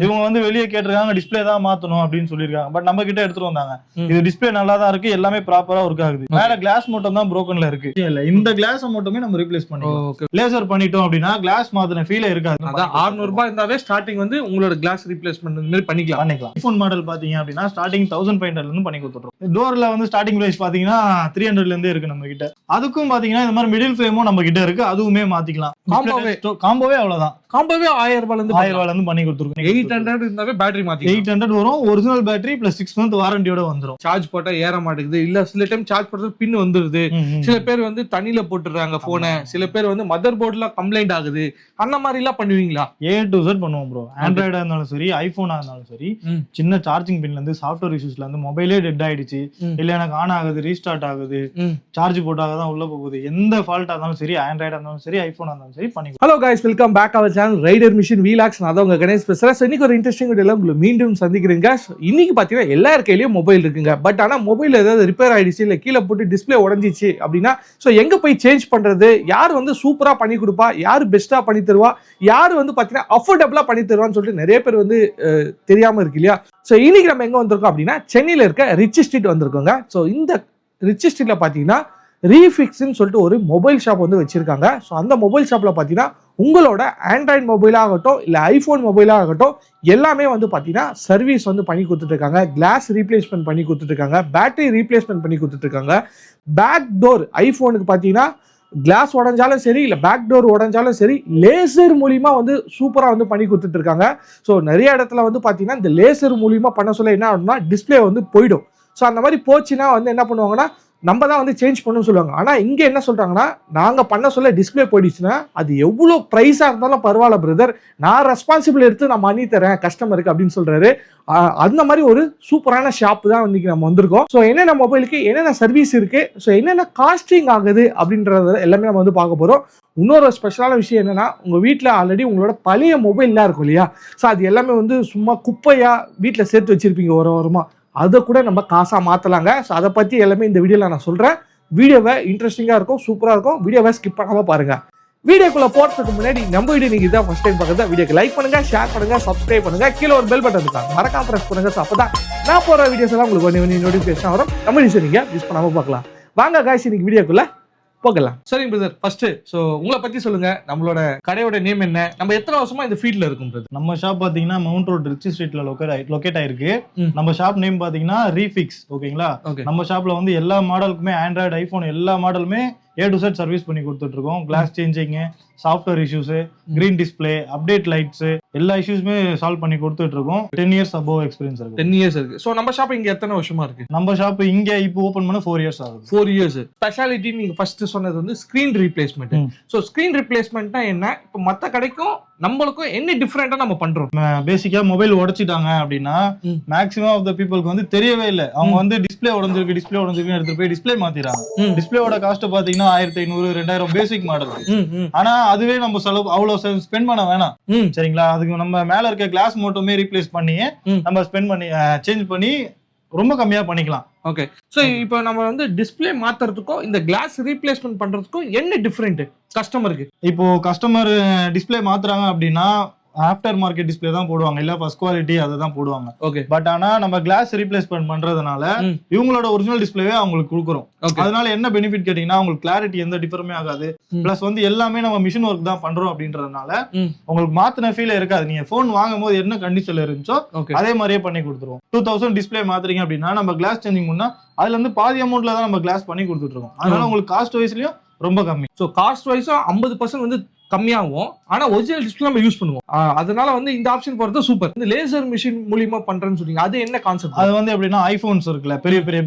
இவங்க வந்து வெளியே கேட்டிருக்காங்க டிஸ்பிளே தான் மாத்தணும் அப்படின்னு சொல்லிருக்காங்க. பட் நம்ம கிட்ட எடுத்துட்டு வந்தாங்க, இது டிஸ்பிளே நல்லா தான் இருக்கு, எல்லாமே ப்ராப்பரா ஒர்க் ஆகுது, மேல கிளாஸ் மட்டும் தான் brokenல இருக்கு. இல்ல இந்த கிளாஸ் மட்டுமே நம்ம ரீப்ளேஸ் பண்ணிக்கலாம். லேசர் பண்ணிட்டோம் அப்படின்னா கிளாஸ் மாத்தின ஃபீலே இருக்காது. அதான் 600 ரூபாய் இருந்தாவே ஸ்டார்டிங் வந்து உங்களோட கிளாஸ் ரீப்ளேஸ்மெண்ட் இந்த மாதிரி பண்ணிக்கலாம். ஐபோன் மாடல் பாத்தீங்க அப்படின்னா ஸ்டார்டிங் 1500 இருந்து பண்ணி கொடுத்துறோம். டோர்ல வந்து ஸ்டார்டிங் பிரைஸ் பாத்தீங்கன்னா 300ல இருந்தே இருக்கு நம்ம கிட்ட. அதுக்கும் பாத்தீங்கன்னா இந்த மாதிரி மிடில் ஃப்ரேமும் நம்ம கிட்ட இருக்கு, அதுவுமே மாத்திக்கலாம். காம்போவே அவ்வளவுதான். காம்போவே 1000 ரூபாயில இருந்து பண்ணி கொடுத்துருக்கோம். 800 இருந்தாவே பேட்டரி மாத்தி 800 வரும். ஒரிஜினல் பேட்டரி பிளஸ் 6 மந்த் வாரண்டியோட வந்துரும். சார்ஜ் போட்டா ஏற மாட்டேங்குது, இல்ல சில டைம் சார்ஜ் போடுறது பின் வந்துருது, சில பேர் வந்து தண்ணியில போட்டுறாங்க போனை, சில பேர் வந்து மதர் போர்டுல கம்ப்ளைண்ட் ஆகுது, அந்த மாதிரி எல்லாம் பண்ணுவீங்களா? A to Z பண்ணுவோம் ப்ரோ. ஆண்ட்ராய்டா இருந்தாலும் சரி, ஐபோனா இருந்தாலும் சரி, சின்ன சார்ஜிங் பின்ல இருந்து சாஃப்ட்வேர் இஷ்யூஸ்ல இருந்து மொபைலே டெட் ஆயிடுச்சு, இல்ல எனக்கு ஆன் ஆகுது, ரீஸ்டார்ட் ஆகுது, சார்ஜ் போட்டாக தான் உள்ள போகுது, எந்த ஃபால்ட்டா இருந்தாலும் சரி, ஆண்ட்ராய்டா இருந்தாலும் சரி, ஐபோனா இருந்தாலும் சரி பண்ணி. Hello guys, welcome back our channel rider machine wheelox. நான் தான் உங்க கணேஷ் பேசுறேன். இன்னைக்கு ஒரு இன்ட்ரெஸ்டிங் வீடியோல உங்களை மீண்டும் சந்திக்கிறேங்க. இன்னைக்கு பாத்தீங்கன்னா எல்லார் கையிலயும் மொபைல் இருக்குங்க. பட் ஆனா மொபைல் ஏதாவது ரிப்பேர் ஆயிடுச்சு, இல்ல கீழே போட்டு டிஸ்பிளே உடஞ்சிச்சு அப்படின்னா எங்க போய் சேஞ்ச் பண்றது, யார் வந்து சூப்பரா பண்ணி கொடுப்பா, யார் பெஸ்டா பண்ணி தருவா, யார் வந்து பாத்தீங்கன்னா அஃபோர்டபுளா பண்ணி தருவான்னு சொல்லிட்டு நிறைய பேர் வந்து தெரியாம இருக்கு இல்லையா? இன்னைக்கு நம்ம எங்க வந்திருக்கோம் அப்படின்னா சென்னையில இருக்க ரிச் ஸ்ட்ரீட் வந்திருக்கோங்க. இந்த ரிச் ஸ்ட்ரீட்ல பாத்தீங்கன்னா ரீஃபிக்ஸ்ன்னு சொல்லிட்டு ஒரு மொபைல் ஷாப் வந்து வச்சிருக்காங்க. அந்த மொபைல் ஷாப்ல பாத்தீங்கன்னா உங்களோட ஆண்ட்ராய்டு மொபைலாக ஆகட்டும், இல்லை ஐஃபோன் மொபைலாக ஆகட்டும், எல்லாமே வந்து பார்த்தீங்கன்னா சர்வீஸ் வந்து பண்ணி கொடுத்துட்ருக்காங்க. கிளாஸ் ரீப்ளேஸ்மெண்ட் பண்ணி கொடுத்துட்ருக்காங்க, பேட்டரி ரீப்ளேஸ்மெண்ட் பண்ணி கொடுத்துட்ருக்காங்க. பேக் டோர் ஐஃபோனுக்கு பார்த்தீங்கன்னா கிளாஸ் உடஞ்சாலும் சரி, இல்லை பேக் டோர் உடஞ்சாலும் சரி, லேசர் மூலியமாக வந்து சூப்பராக வந்து பண்ணி கொடுத்துட்ருக்காங்க. நிறைய இடத்துல வந்து பார்த்தீங்கன்னா இந்த லேசர் மூலியமாக பண்ண சொல்ல என்ன ஆகும்னா டிஸ்பிளே வந்து போயிடும். அந்த மாதிரி போச்சுன்னா வந்து என்ன பண்ணுவாங்கன்னா நம்ம தான் வந்து சேஞ்ச் பண்ணணும்னு சொல்லுவாங்க. ஆனால் இங்கே என்ன சொல்கிறாங்கன்னா, நாங்கள் பண்ண சொல்ல டிஸ்பிளே போயிடுச்சுன்னா அது எவ்வளோ ப்ரைஸாக இருந்தாலும் பரவாயில்ல பிரதர், நான் ரெஸ்பான்சிபிள் எடுத்து நான் பண்ணி தரேன் கஸ்டமருக்கு அப்படின்னு சொல்கிறாரு. அந்த மாதிரி ஒரு சூப்பரான ஷாப் தான் இன்னைக்கு நம்ம வந்திருக்கோம். என்னென்ன மொபைலுக்கு என்னென்ன சர்வீஸ் இருக்குது, என்னென்ன காஸ்டிங் ஆகுது அப்படின்றத எல்லாமே நம்ம வந்து பார்க்க போகிறோம். இன்னொரு ஸ்பெஷலான விஷயம் என்னன்னா, உங்கள் வீட்டில் ஆல்ரெடி உங்களோட பழைய மொபைல்லாம் இருக்கும் இல்லையா, அது எல்லாமே வந்து சும்மா குப்பையாக வீட்டில் சேர்த்து வச்சுருப்பீங்க ஒரு வாரமாக, அதை கூட நம்ம காசாக மாற்றலாங்க. அதை பற்றி எல்லாமே இந்த வீடியோவில் நான் சொல்கிறேன். வீடியோவை இன்ட்ரெஸ்டிங்காக இருக்கும், சூப்பராக இருக்கும். வீடியோவை ஸ்கிப் பண்ணாமல் பாருங்கள். வீடியோக்குள்ளே போகிறதுக்கு முன்னாடி நம்ம வீடியோ நீங்கள் இதான் ஃபஸ்ட் டைம் பார்க்குறது, வீடியோக்கு லைக் பண்ணுங்கள், ஷேர் பண்ணுங்கள், சப்ஸ்கிரைப் பண்ணுங்கள், கீழே ஒரு பெல் பட்டன் இருக்காங்க மறக்காம ப்ரெஸ் பண்ணுங்கள். அப்போ தான் நான் போகிற வீடியோஸ் எல்லாம் உங்களுக்கு ஒன்று நோட்டிஃபிகேஷன் வரும். நம்ம வீடியோஸ் நீங்கள் மிஸ் பண்ணாமல் பார்க்கலாம். வாங்க காய்ஸ், இன்னைக்கு வீடியோக்குள்ளே போகலாம். சரிங்க பிரதர், ஃபர்ஸ்ட் உங்களை பத்தி சொல்லுங்க. நம்மளோட கடையோட நேம் என்ன, நம்ம எத்தனை வருஷமா இந்த ஃபீல்ட்ல இருக்கும் பிரதர்? நம்ம ஷாப் பாத்தீங்கன்னா மவுண்ட் ரோட் ரிச் ஸ்ட்ரீட்ல லொகேட் ஆயிருக்கு. நம்ம ஷாப் நேம் பாத்தீங்கன்னா ரீஃபிக்ஸ். ஓகேங்களா? நம்ம ஷாப்ல வந்து எல்லா மாடலுக்குமே ஆண்ட்ராய்டு, ஐபோன் எல்லா மாடலுமே A to Z சர்வீஸ் பண்ணி கொடுத்துட்டு இருக்கோம். Glass changing, software issues, green display, update lights, எல்லா இஷ்யூஸுமே சால்வ் பண்ணி கொடுத்துட்டு இருக்கோம். 10 years above எக்ஸ்பீரியன்ஸ் இருக்கு. 10 years இருக்கு. நம்ம ஷாப் இங்க எத்தனை வருஷமா இருக்கு? நம்ம ஷாப் இங்க இப்போ ஓபன் பண்ண 4 years ஆகுது. 4 years. ஸ்பெஷாலிட்டி நீங்க ஃபர்ஸ்ட் சொன்னது வந்து ஸ்கிரீன் ரீப்ளேஸ்மெண்ட். ஸ்கிரீன் ரீப்ளேஸ்மெண்ட்னா என்ன, இப்போ மத்த கடைக்கும் நம்மளுக்கும் என்ன டிஃபரெண்டா நம்ம பண்றோம்? பேசிக்கா மொபைல் உடைச்சிட்டாங்க அப்படின்னா மேக்ஸிமம் ஆஃப் த பீப்புளுக்கு வந்து தெரியவே இல்லை. அவங்க வந்து டிஸ்பிளே உடஞ்சிருக்கு எடுத்து போய் டிஸ்பிளே மாத்திராங்க. டிஸ்பிளேவோட காஸ்ட் பாத்தீங்கன்னா 1500 2000 பேசிக் மாடல். ஆனா அதுவே நம்ம செலவு அவ்வளவு ஸ்பெண்ட் பண்ண வேணாம். சரிங்களா? அதுக்கு நம்ம மேல இருக்க கிளாஸ் மட்டுமே ரீப்ளேஸ் பண்ணி நம்ம ஸ்பெண்ட் பண்ணி சேஞ்ச் பண்ணி ரொம்ப கம்மியா பண்ணிக்கலாம். ஓகே. இப்போ நம்ம வந்து டிஸ்பிளே மாத்துறதுக்கும் இந்த கிளாஸ் ரீப்ளேஸ்மெண்ட் பண்றதுக்கும் என்ன டிஃபரெண்ட் கஸ்டமருக்கு? இப்போ கஸ்டமர் டிஸ்பிளே மாத்துறாங்க அப்படின்னா ஆஃப்டர் மார்க்கெட் டிஸ்பிளே தான் போடுவாங்க, இல்ல ஃபர்ஸ்ட் குவாலிட்டி அதை தான் போடுவாங்க. ஓகே. பட் ஆனா நம்ம கிளாஸ் ரீப்ளேஸ்மெண்ட் பண்றதுனால இவங்களோட ஒரிஜினல் டிஸ்பிளேவே அவங்களுக்கு கொடுக்குறோம். அதனால என்ன பெனிஃபிட் கேட்டீங்கன்னா, உங்களுக்கு கிளாரிட்டி எந்த டிஃபருமே ஆகாது. பிளஸ் வந்து எல்லாமே நம்ம மிஷின் ஒர்க் தான் பண்றோம் அப்படின்றதுனால உங்களுக்கு மாத்தின ஃபீல் இருக்காது. நீங்க போன் வாங்கும் போது என்ன கண்டிஷன்ல இருந்துச்சோ அதே மாதிரியே பண்ணி கொடுத்துருவோம். 2000 டிஸ்பிளே மாத்துறீங்க அப்படின்னா நம்ம கிளாஸ் சேஞ்சிங் முன்னா அதுல இருந்து பாதி அமௌண்ட்ல தான் நம்ம கிளாஸ் பண்ணி கொடுத்துட்டு இருக்கோம். அதனால உங்களுக்கு காஸ்ட் வைஸ்லயும் ரொம்ப கம்மி. காஸ்ட் வைஸும் 50% வந்து கம்மியாகும். ஆனா ஒரிஜினல் டிஸ்பிளே நம்ம யூஸ் பண்ணுவோம். அதனால வந்து இந்த ஆப்ஷன் போறது சூப்பர். இந்த லேசர் மிஷின் மூலமா பண்றேன்னு சொல்றீங்க, அது என்ன கான்செப்ட்? அது வந்து எப்படின்னா ஐபோன்ஸ் இருக்குல்ல, பெரிய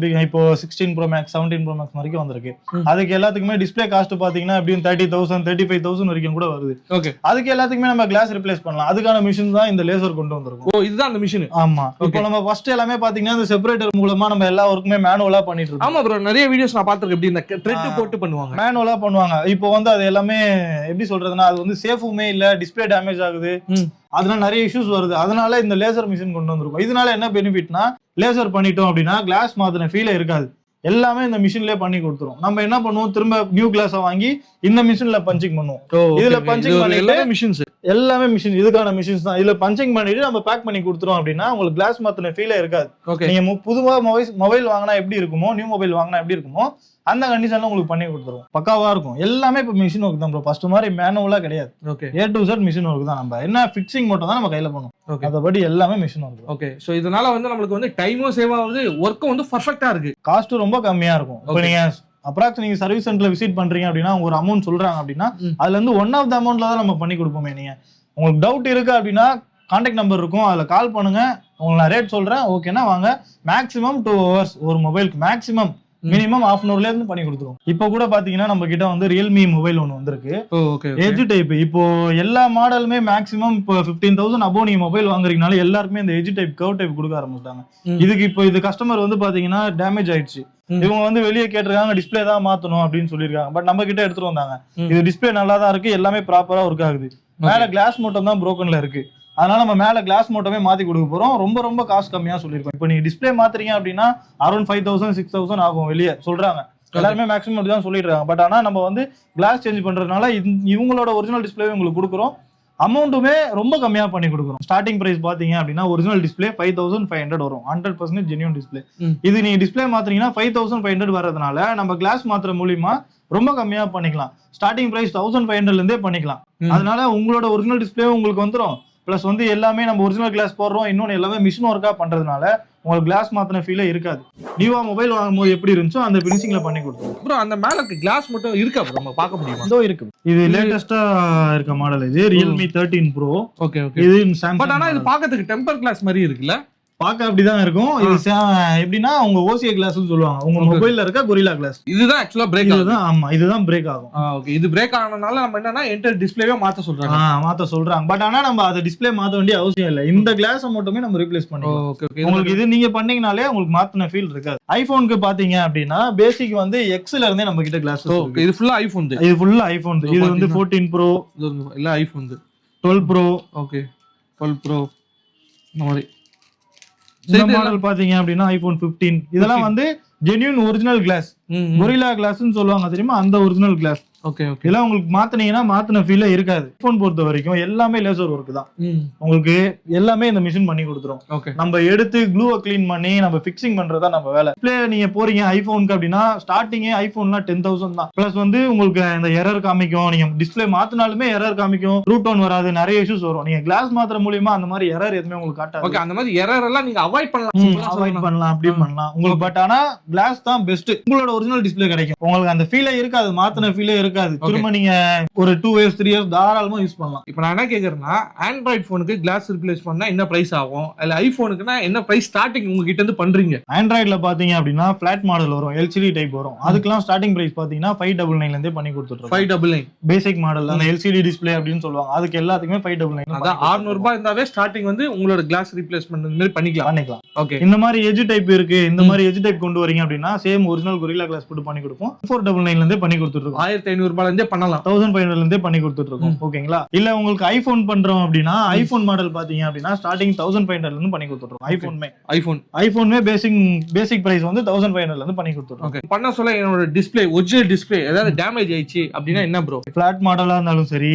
இப்போ 16 Pro Max 17 Pro Max வரைக்கும் வந்திருக்கு. அதுக்கு எல்லாத்துக்குமே டிஸ்பிளே காஸ்ட் பாத்தீங்கன்னா எப்படியும் 30,000 35,000 வரைக்கும் கூட வருது. ஓகே. அதுக்கு எல்லாத்துக்குமே நம்ம கிளாஸ் ரிப்ளேஸ் பண்ணலாம். அதுக்கான மிஷின் தான் இந்த லேசர் கொண்டு வந்திருக்கும். இதுதான் அந்த மிஷின். ஆமா. இப்போ நம்ம ஃபர்ஸ்ட் எல்லாமே பாத்தீங்கன்னா இந்த செப்பரேட்டர் மூலமா நம்ம எல்லா ஒர்க்குமே மேனுவலா பண்ணிட்டு இருக்கோம். ஆமா ப்ரோ, நிறைய வீடியோஸ் நான் பாத்துருக்கேன். எப்படி இந்த த்ரெட் போட்டு பண்ணுவாங்க, மேனுவலா பண்ணுவாங்க. இப்போ வந்து அது எல்லாமே எப்படி சொல்றதுன்னா, அது வந்து சேஃப் இல்ல, டிஸ்பிளே டேமேஜ் ஆகுது, அதனால நிறைய இஷ்யூஸ் வருது. அதனால இந்த லேசர் மிஷின் கொண்டு வந்திருக்கும். இதனால என்ன பெனிஃபிட்னா, லேசர் பண்ணிட்டோம் அப்படின்னா கிளாஸ் மாத்தின ஃபீலே இருக்காது. எல்லாமே இந்த மிஷின்லயே பண்ணி கொடுத்துரும். நம்ம என்ன பண்ணுவோம், திரும்ப நியூ கிளாஸை வாங்கி இந்த மிஷின்ல பஞ்சிங் பண்ணுவோம். இதுல பஞ்சிங் பண்ணிட்டு எல்லாமே மிஷின், இதுக்கான மிஷின்ஸ் தான். இதுல பஞ்சிங் பண்ணிட்டு நம்ம பேக் பண்ணி கொடுத்துரும் அப்படின்னா உங்களுக்கு கிளாஸ் மாத்தின ஃபீலே இருக்காது. நீங்க புதுவா மொபைல் வாங்கினா எப்படி இருக்குமோ, நியூ மொபைல் வாங்கினா எப்படி இருக்குமோ அந்த கண்டிஷன்ல உங்களுக்கு பண்ணி கொடுத்துருவோம். பக்காவா இருக்கும். எல்லாமே இப்ப மிஷின் ஒர்க் தான் ப்ரோ. ஃபர்ஸ்ட் மாதிரி மேனுவலா கிடையாது. A to Z machine work தான். நம்ம என்ன ஃபிக்சிங் மட்டும் தான் நம்ம கையில பண்ணுவோம். அதபடி எல்லாமே மிஷின் ஒர்க். ஓகே. சோ இதனால வந்து நமக்கு வந்து டைமும் சேவ் ஆகுது, ஒர்க்கும் வந்து பெர்ஃபெக்ட்டா இருக்கு. காஸ்ட் ரொம்ப கம்மியா இருக்கும். இப்போ நீங்க அப்ராக்ஸ் நீங்க சர்வீஸ் சென்டர்ல விசிட் பண்றீங்க அப்படின்னா ஒரு அமௌண்ட் சொல்றாங்க அப்படின்னா அதுல இருந்து ஒன் ஆஃப் த அமௌண்ட்ல தான் நம்ம பண்ணி கொடுப்போமே. நீங்க உங்களுக்கு டவுட் இருக்கு அப்படின்னா கான்டாக்ட் நம்பர் இருக்கும், அதுல கால் பண்ணுங்க. உங்களுக்கு நான் ரேட் சொல்றேன், ஓகேனா வாங்க. மேக்ஸிமம் 2 hours ஒரு மொபைலுக்கு, மேக்ஸிமம் மினிமம் ½ hourல இருந்து பண்ணி கொடுத்துருவோம். இப்போ கூட பாத்தீங்கன்னா நம்ம கிட்ட வந்து ரியல்மி மொபைல் ஒன்று வந்திருக்கு, எட்ஜ் டைப். இப்போ எல்லா மாடலுமே மேக்ஸிமம் இப்போ 15,000 அபோவ் நீங்க மொபைல் வாங்குறீங்கனால எல்லாருமே இந்த எட்ஜ் டைப், கர்வ் டைப் கொடுக்க ஆரம்பிச்சிட்டாங்க. இதுக்கு இப்போ இது கஸ்டமர் வந்து பாத்தீங்கன்னா டேமேஜ் ஆயிடுச்சு. இவங்க வந்து வெளியே கேட்டிருக்காங்க, டிஸ்பிளே தான் மாத்தணும் அப்படின்னு சொல்லியிருக்காங்க. பட் நம்ம கிட்ட எடுத்துட்டு வந்தாங்க, இது டிஸ்பிளே நல்லா தான் இருக்கு, எல்லாமே ப்ராப்பரா ஒர்க் ஆகுது. மேல கிளாஸ் மட்டும் தான் புரோக்கன்ல இருக்கு. அதனால நம்ம மேல கிளாஸ் மட்டுமே மாத்தி கொடுக்க போறோம். ரொம்ப ரொம்ப காஸ்ட் கம்மியா சொல்லிருக்கோம். இப்போ நீங்க டிஸ்பிளே மாத்துறீங்க அப்படின்னா அரௌண்ட் 5,000 6,000 ஆகும் வெளியே சொல்றாங்க. எல்லாருமே மேக்ஸிமம் அப்படிதான் சொல்லிடுறாங்க. பட் ஆனா நம்ம வந்து கிளாஸ் சேஞ்ச் பண்றதுனால இவங்களோட ஒரிஜினல் டிஸ்பிளே உங்களுக்கு கொடுக்குறோம். அமௌண்ட்டுமே ரொம்ப கம்மியா பண்ணி கொடுக்குறோம். ஸ்டார்டிங் பிரைஸ் பாத்தீங்க அப்படின்னா ஒரிஜினல் டிஸ்பிளே 5,500 வரும். 100% ஜென்யூன் டிஸ்பிளே. இது நீங்க டிஸ்பிளே மாத்துறீங்கன்னா 5,500 வர்றதுனால நம்ம கிளாஸ் மாத்துற மூலியமா ரொம்ப கம்மியா பண்ணிக்கலாம். ஸ்டார்டிங் பிரைஸ் 1,500 இருந்தே பண்ணிக்கலாம். அதனால உங்களோட ஒரிஜினல் டிஸ்பிளே உங்களுக்கு வந்துடும். பிளஸ் வந்து எல்லாமே நம்ம ஒரிஜினல் கிளாஸ் போடுறோம். இன்னொன்னு எல்லாமே மிஷின் ஒர்க்கா பண்றதுனால உங்களுக்கு கிளாஸ் மாத்தின ஃபீலே இருக்காது. நியூவா மொபைல் வாங்கும்போது எப்படி இருந்துச்சோ அந்த ஃபினிஷிங்ல பண்ணி கொடுத்துருவோம். அப்புறம் அந்த மேல கிளாஸ் மட்டும் இருக்கா நம்ம பார்க்க முடியுமா? இதோ இருக்கு. இது லேட்டஸ்டா இருக்க மாடல். இது ரியல்மி 13 Pro. Okay okay. இது சாம்சங். பட் ஆனா இது பார்க்கிறதுக்கு டெம்பர் கிளாஸ் மாதிரி இருக்குல்ல? பார்க்க அப்படிதான் இருக்கும். இது எப்படின்னா உங்க ஓசிஏ கிளாஸ் சொல்லுவாங்க. உங்க மொபைல்ல இருக்க கொரில்லா கிளாஸ். இதுதான் ஆக்சுவலா பிரேக் ஆகும். ஆமா, இதுதான் பிரேக் ஆகும். ஓகே. இது பிரேக் ஆனனால நம்ம என்னன்னா என்டர் டிஸ்ப்ளேவே மாத்த சொல்றாங்க. மாத்த சொல்றாங்க. பட் ஆனா நம்ம அதை டிஸ்ப்ளே மாத்த வேண்டிய அவசியம் இல்லை. இந்த கிளாஸை மட்டுமே நம்ம ரீப்ளேஸ் பண்ணிக்கலாம். Okay okay. உங்களுக்கு இது நீங்க பண்ணீங்கனாலே உங்களுக்கு மாத்தின ஃபீல் இருக்காது. ஐபோனுக்கு பாத்தீங்க அப்படின்னா பேசிக் வந்து எக்ஸ்ல இருந்தே நம்ம கிட்ட கிளாஸ். இது ஃபுல்லா ஐபோன். இது ஃபுல்லா ஐபோன். இது வந்து 14 Pro, இல்ல ஐபோன் 12 Pro. ஓகே. 12 Pro இந்த மாதிரி இந்த மாடல் பாத்தீங்க அப்படின்னா ஐபோன் 15. இதெல்லாம் வந்து ஜென்யூன் ஒரிஜினல் கிளாஸ். கொரில்லா கிளாஸ்னு சொல்லுவாங்க தெரியுமா, அந்த ஒரிஜினல் கிளாஸ். Okay okay. இதெல்லாம் உங்களுக்கு மாத்தினீங்கன்னா மாத்தின ஃபீலே இருக்காது. ஐபோன் பொறுத்த வரைக்கும் எல்லாமே லேசர் ஒர்க் தான். உங்களுக்கு எல்லாமே இந்த மிஷின் பண்ணி கொடுத்துரும். நம்ம எடுத்து க்ளூவை கிளீன் பண்ணி நம்ம ஃபிக்சிங் பண்றதா நம்ம வேலை. டிஸ்ப்ளே நீங்க போறீங்க ஐபோனுக்கு அப்படின்னா ஸ்டார்டிங்கே ஐபோன்லாம் 10,000 தான். பிளஸ் வந்து உங்களுக்கு இந்த எரர் காமிக்கும். நீங்க டிஸ்ப்ளே மாத்தினாலுமே எரர் காமிக்கும், ரூட் டவுன் வராது, நிறைய இஷ்யூஸ் வரும். நீங்க கிளாஸ் மாத்திர மூலியமா அந்த மாதிரி எரர் எதுவுமே உங்களுக்கு காட்டாது. ஓகே. அந்த மாதிரி எரர் எல்லாம் நீங்க அவாய்ட் பண்ணலாம், அப்படி பண்ணலாம் உங்களுக்கு. பட் ஆனா கிளாஸ் தான் பெஸ்ட். உங்களோட ஒரிஜினல் டிஸ்ப்ளே கிடைக்கும். உங்களுக்கு அந்த ஃபீலே இருக்காது, மாத்தின ஃபீலே இருக்காது. திரும்ப நீங்க ஒரு 2 years 3 years தாராளமா யூஸ் பண்ணலாம். இப்போ நான் என்ன கேக்குறேன்னா, ஆண்ட்ராய்ட் போனுக்கு கிளாஸ் ரிப்ளேஸ் பண்ணா என்ன பிரைஸ் ஆகும், இல்ல ஐபோனுக்குனா என்ன பிரைஸ் ஸ்டார்டிங் உங்க கிட்ட இருந்து பண்றீங்க? ஆண்ட்ராய்ட்ல பாத்தீங்க அப்படின்னா பிளாட் மாடல் வரும், LCD டைப் வரும். அதுக்கெல்லாம் ஸ்டார்டிங் பிரைஸ் பாத்தீங்கன்னா 599 ல இருந்தே பண்ணி கொடுத்துட்டு 599 பேசிக் மாடல். அந்த LCD டிஸ்ப்ளே அப்படின்னு சொல்லுவாங்க. அதுக்கு எல்லாத்துக்குமே 599. அதான் 600 ரூபாய் இருந்தாவே ஸ்டார்டிங் வந்து உங்களோட கிளாஸ் ரீப்ளேஸ்மென்ட் இந்த மாதிரி பண்ணிக்கலாம். ஓகே. இந்த மாதிரி எட்ஜ் டைப் இருக்கு, இந்த மாதிரி எட்ஜ் டைப் கொண்டு வரீங்க அப்படின்னா சேம் ஒரிஜினல் கொரில்லா கிளாஸ் போட்டு பண்ணி கொடுப்போம். 499 ல இருந்தே பண்ணி கொடுத்துட்டு இருக்கோம். 1500 ரூபாயில இருந்தே பண்ணலாம். 1500 ல இருந்தே பண்ணி கொடுத்துட்டு இருக்கோம். ஓகேங்களா? இல்ல உங்களுக்கு ஐபோன் பண்றோம் அப்படின்னா ஐபோன் மாடல் பாத்தீங்க அப்படின்னா ஸ்டார்டிங் 1500 ல இருந்து பண்ணி கொடுத்துட்டு இருக்கோம். ஐபோன் பேசிக் பிரைஸ் வந்து 1500 ல இருந்து பண்ணி கொடுத்துட்டு இருக்கோம். ஓகே. பண்ண சொல்ல என்னோட டிஸ்ப்ளே ஒரிஜினல் டிஸ்ப்ளே ஏதாவது டேமேஜ் ஆயிடுச்சு அப்படின்னா என்ன ப்ரோ? பிளாட் மாடலா இருந்தாலும் சரி,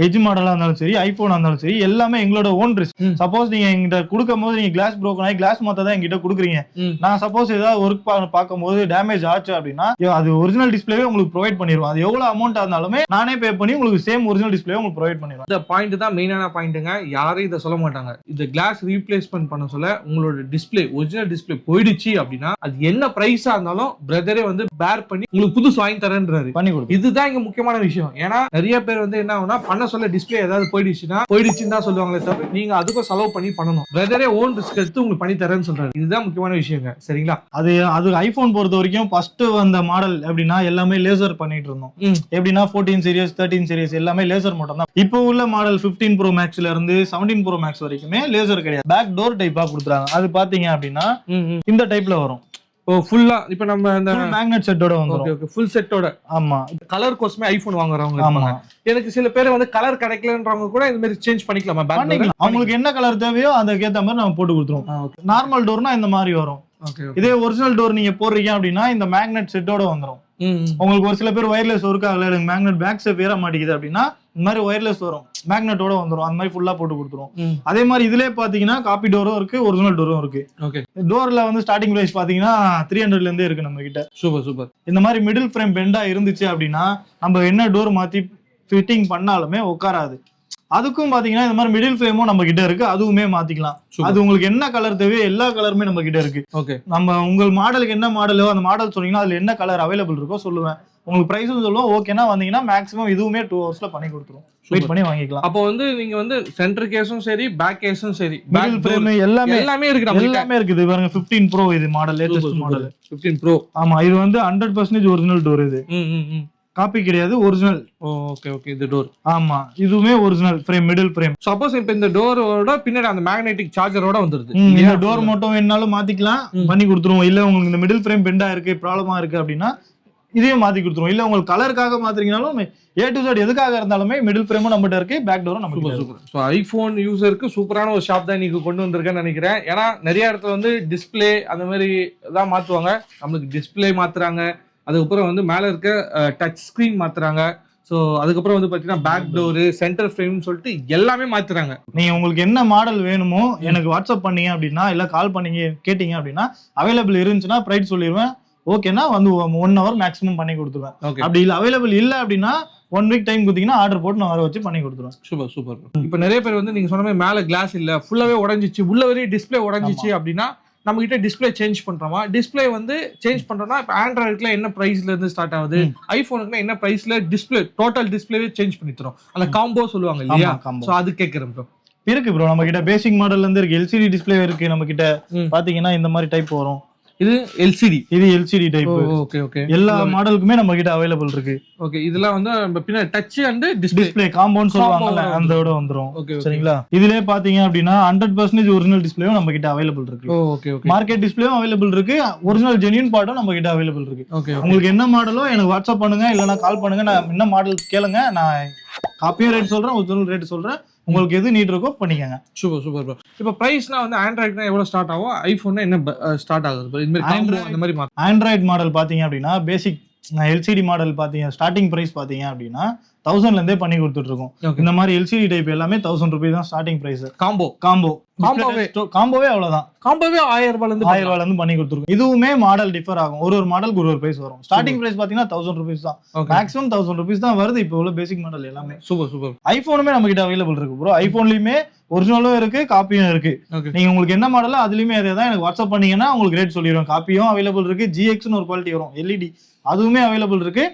எட்ஜ் மாடலா இருந்தாலும் சரி, ஐபோனா இருந்தாலும் சரி, எல்லாமே எங்களோட ஓன் ரிஸ்க். சப்போஸ் நீங்க எங்கிட்ட கொடுக்கும்போது நீங்க கிளாஸ் broken ஆகி கிளாஸ் மாத்த தான் எங்கிட்ட கொடுக்குறீங்க. நான் சப்போஸ் ஏதாவது ஒர்க் பார்க்கும்போது டேமேஜ் ஆச்சு அப்படின்னா அது ஒரிஜினல் டிஸ்ப்ளேவே உங்களுக்கு ப்ரொவைட் பண்ணிடுவோம். அது எவ்வளவு அமௌண்ட் இருந்தாலுமே நானே பே பண்ணி உங்களுக்கு சேம் ஒரிஜினல் டிஸ்ப்ளே உங்களுக்கு ப்ரொவைட் பண்ணிடுவோம். இந்த பாயிண்ட் தான் மெயினான பாயிண்ட்ங்க. யாரும் இதை சொல்ல மாட்டாங்க. இந்த கிளாஸ் ரீப்ளேஸ்மென்ட் பண்ண சொல்ல உங்களோட டிஸ்ப்ளே ஒரிஜினல் டிஸ்ப்ளே போயிடுச்சு அப்படின்னா அது என்ன பிரைஸா இருந்தாலும் பிரதரே வந்து பேர் பண்ணி உங்களுக்கு புதுசு வாங்கி தரேன்றாரு, பண்ணி கொடுக்கும். இதுதான் இங்க முக்கியமான விஷயம். ஏன்னா நிறைய பேர் வந்து என்ன ஆகுனா பண்ண சொல்ல டிஸ்ப்ளே ஏதாவது போயிடுச்சுன்னு தான் சொல்லுவாங்களே தவிர நீங்க அதுக்கும் செலவு பண்ணி பண்ணணும். பிரதரே ஓன் ரிஸ்க் எடுத்து உங்களுக்கு பண்ணி தரேன்னு சொல்றாரு. இதுதான் முக்கியமான விஷயங்க. சரிங்களா? அது ஐபோன் பொறுத்த வரைக்கும் ஃபர்ஸ்ட் வந்த மாடல் எப்படின்னா எல்லாமே லேசர் பண்ணிட்டு இருந்தோம். எப்படின்னா 14 சீரிஸ் 13 சீரிஸ் எல்லாமே லேசர் மட்டும் தான். இப்போ உள்ள மாடல் 15 Pro Maxல இருந்து 17 Pro Max வரைக்குமே லேசர் கிடையாது. பேக் டோர் டைப்பா கொடுத்துறாங்க. அது பாத்தீங்க அப்படின்னா இந்த டைப்ல வரும். ஃபுல்லா இப்ப நம்ம அந்த மேக்னெட் செட்டோட வந்துரும். ஓகே. ஃபுல் செட்டோட. ஆமா. கலர் கோஸ்மே ஐபோன் வாங்குறவங்க இருப்பாங்க. எனக்கு சில பேர் வந்து கலர் கிடைக்கலன்றவங்க கூட இந்த மாதிரி சேஞ்ச் பண்ணிக்கலாமா? பண்ணிக்கலாம். அவங்களுக்கு என்ன கலர் தேவையோ அதுக்கு ஏத்த மாதிரி நம்ம போட்டு கொடுத்துருவோம். நார்மல் டோர்னா இந்த மாதிரி வரும். இதே ஒரிஜினல் டோர் நீங்க போடுறீங்க அப்படின்னா இந்த மேக்னெட் செட்டோட வந்துரும். உங்களுக்கு ஒரு சில பேர் வயர்லெஸ் ஒர்க் ஆகல, எனக்கு மேக்னெட் பேக் சேஃப் ஏற மாட்டேங்குது அப்படின்னா இந்த மாதிரி ஒயர்லெஸ் வரும், மேக்னெட்டோட வந்துரும், அந்த மாதிரி ஃபுல்லா போட்டு கொடுத்துரும். அதே மாதிரி இதுலயே பாத்தீங்கன்னா காப்பி டோரும் இருக்கு, ஒரிஜினல் டோரும் இருக்கு. டோர்ல வந்து ஸ்டார்டிங் பிரைஸ் பாத்தீங்கன்னா 300ல இருந்தே இருக்கு நம்ம கிட்ட. சூப்பர். இந்த மாதிரி மிடில் ஃப்ரேம் பெண்டா இருந்துச்சு அப்படின்னா நம்ம என்ன டோர் மாத்தி ஃபிட்டிங் பண்ணாலுமே உட்காராது. அதுக்கும் பாத்தீங்கன்னா இந்த மாதிரி மிடில் ஃப்ரேமும் நம்ம கிட்ட இருக்கு, அதுவுமே மாத்திக்கலாம். அது உங்களுக்கு என்ன கலர் தேவையோ எல்லா கலருமே நம்ம கிட்ட இருக்கு. நம்ம உங்கள் மாடலுக்கு என்ன மாடலோ அந்த மாடல் சொன்னீங்கன்னா அதுல என்ன கலர் அவைலபிள் இருக்கோ சொல்லுவேன், உங்களுக்கு பிரைஸும் சொல்லுவோம். ஓகேனா வந்தீங்கன்னா மேக்ஸிமம் இதுவுமே 2 ஹவர்ஸ்ல பண்ணி கொடுத்துரும், வெயிட் பண்ணி வாங்கிக்கலாம். அப்போ வந்து நீங்க வந்து சென்டர் கேஸும் சரி பேக் கேஸும் சரி மிடில் ஃப்ரேம் எல்லாமே இருக்கு, எல்லாமே இருக்குது. பாருங்க 15 Pro இது மாடல், லேட்டஸ்ட் மாடல் 15 Pro. ஆமா, இது வந்து 100% ஒரிஜினல் டோர். இது காப்பி கிடையாது, ஒரிஜினல். ஓகே இது டோர். ஆமா, இதுவுமே original frame, middle frame. Suppose இப்ப இந்த டோரோட பின்னாடி அந்த மேக்னெட்டிக் சார்ஜரோட வந்துருது, இந்த டோர் மட்டும் வேணாலும் மாத்திக்கலாம், பண்ணி கொடுத்துருவோம். இல்ல உங்களுக்கு இந்த மிடில் ஃப்ரேம் பெண்டா இருக்கு, ப்ராப்ளமா இருக்கு அப்படின்னா இதையும் மாத்தி கொடுத்துருவோம். இல்ல உங்களுக்கு கலருக்காக மாத்திரீங்கனாலும் A to Z எதுக்காக இருந்தாலுமே மிடில் ஃப்ரேமும் நம்மகிட்ட இருக்கு, பேக் டோரும் நம்ம சூப்பர். ஸோ ஐபோன் யூசருக்கு சூப்பரான ஒரு ஷாப் தான் இன்னைக்கு கொண்டு வந்திருக்கேன்னு நினைக்கிறேன். ஏன்னா நிறைய இடத்துல வந்து டிஸ்பிளே அந்த மாதிரி தான் மாத்துவாங்க, நம்மளுக்கு டிஸ்பிளே மாத்துறாங்க, அதுக்கப்புறம் வந்து மேல இருக்க டச் ஸ்கிரீன் மாத்துறாங்க. ஸோ அதுக்கப்புறம் வந்து பாத்தீங்கன்னா பேக் டோரு, சென்டர் ஃப்ரேம் சொல்லிட்டு எல்லாமே மாத்துறாங்க. நீங்க உங்களுக்கு என்ன மாடல் வேணுமோ எனக்கு வாட்ஸ்அப் பண்ணீங்க அப்படின்னா, இல்ல கால் பண்ணீங்க கேட்டீங்க அப்படின்னா அவைலபிள் இருந்துச்சுன்னா பிரைஸ் சொல்லிடுவேன். ஓகேனா வந்து 1 hour மேக்ஸிமம் பண்ணி கொடுத்துருவேன். அப்படி இல்ல அவைலபிள் இல்ல அப்படின்னா 1 week டைம் கொடுத்தீங்கன்னா ஆர்டர் போட்டு நான் வர வச்சு பண்ணி கொடுத்துருவேன். சூப்பர். இப்போ நிறைய பேர் வந்து நீங்க சொன்ன மாதிரி மேல கிளாஸ் இல்ல, ஃபுல்லாவே உடைஞ்சிச்சு, உள்ள வரையும் டிஸ்பிளே உடைஞ்சிச்சு அப்படின்னா நம்ம கிட்ட டிஸ்பிளே சேஞ்ச் பண்றோமா? டிஸ்பிளே வந்து சேஞ்ச் பண்றோம்னா இப்போ ஆண்ட்ராய்டுல என்ன பிரைஸ்ல இருந்து ஸ்டார்ட் ஆகுது, ஐபோனுக்குனா என்ன பிரைஸ்ல டிஸ்பிளே டோட்டல் டிஸ்பிளேவே சேஞ்ச் பண்ணி தரோம், அந்த காம்போ சொல்லுவாங்க இல்லையா? சோ அது கேக்குறேன் ப்ரோ. இருக்கு ப்ரோ, நம்ம கிட்ட பேசிக் மாடல்ல இருந்து இருக்கு, எல்சிடி டிஸ்பிளே இருக்கு நம்ம கிட்ட. பாத்தீங்கன்னா இந்த மாதிரி டைப் வரும், இது எல்சிடி, இது எல்சிடி டைப். ஓகே எல்லா மாடலுக்குமே நம்ம கிட்ட அவைலபிள் இருக்கு. ஓகே, இதெல்லாம் வந்து நம்ம பின்னாடி டச் அண்ட் டிஸ்ப்ளே காம்பவுண்ட் சொல்லுவாங்கல, அந்தோட வந்துரும். சரிங்களா? இதுலயே பாத்தீங்க அப்படினா 100% ஒரிஜினல் டிஸ்ப்ளேவும் நம்ம கிட்ட அவைலபிள் இருக்கு. ஓகே மார்க்கெட் டிஸ்ப்ளேவும் அவைலபிள் இருக்கு, ஒரிஜினல் ஜெனியூன் பார்ட்டும் நம்ம கிட்ட அவைலபிள் இருக்கு. உங்களுக்கு என்ன மாடலோ எனக்கு வாட்ஸ்அப் பண்ணுங்க, இல்லனா கால் பண்ணுங்க, நான் என்ன மாடல் கேளுங்க, நான் காப்பியும் ரேட் சொல்றேன், ஒரிஜினல் ரேட் சொல்றேன், உங்களுக்கு எது நீட் இருக்கோ பண்ணிக்கங்க. Super bro. இப்போ பிரைஸ்னா வந்து ஆண்ட்ராய்ட்னா எவ்வளவு ஸ்டார்ட் ஆகும், ஐபோன்னா என்ன ஸ்டார்ட் ஆகுது? இந்த மாதிரி காம்போ அந்த மாதிரி ஆண்ட்ராய்டு மாடல் பாத்தீங்க அப்படின்னா பேசிக் எல்சிடி மாடல் பாத்தீங்க ஸ்டார்டிங் பிரைஸ் பாத்தீங்க அப்படின்னா 1000ல இருந்தே பண்ணி கொடுத்துட்டு இருக்கோம். இந்த மாதிரி எல்சிடி டைப் எல்லாமே 1000 ரூபாய் தான் ஸ்டார்டிங் பிரைஸ். காம்போவே அவ்வளவுதான், காம்போவே 1000 ரூபாயில இருந்து பண்ணி கொடுத்துருக்கோம். இதுவுமே மாடல் டிஃபர் ஆகும், ஒரு மாடலுக்கு ஒரு பிரைஸ் வரும். ஸ்டார்டிங் பிரைஸ் பாத்தீங்கன்னா 1000 ரூபாய் தான், மேக்ஸிமம் 1000 ரூபாய் தான் வருது இப்போ உள்ள பேசிக் மாடல் எல்லாமே. சூப்பர். ஐபோனுமே நம்ம கிட்ட அவைலபிள் இருக்கு ப்ரோ. ஐபோன்லயுமே ஒரிஜினலும் இருக்கு, காப்பியும் இருக்கு. நீங்க உங்களுக்கு என்ன மாடலோ அதுலயுமே அதே தான், எனக்கு வாட்ஸ்அப் பண்ணீங்கன்னா உங்களுக்கு ரேட் சொல்லிடுவேன். காப்பியும் அவைலபிள் இருக்கு, ஜிஎக்ஸ்னு ஒரு குவாலிட்டி வரும் எல்இடி, அதுவுமே அவைலபிள் இருக்கு.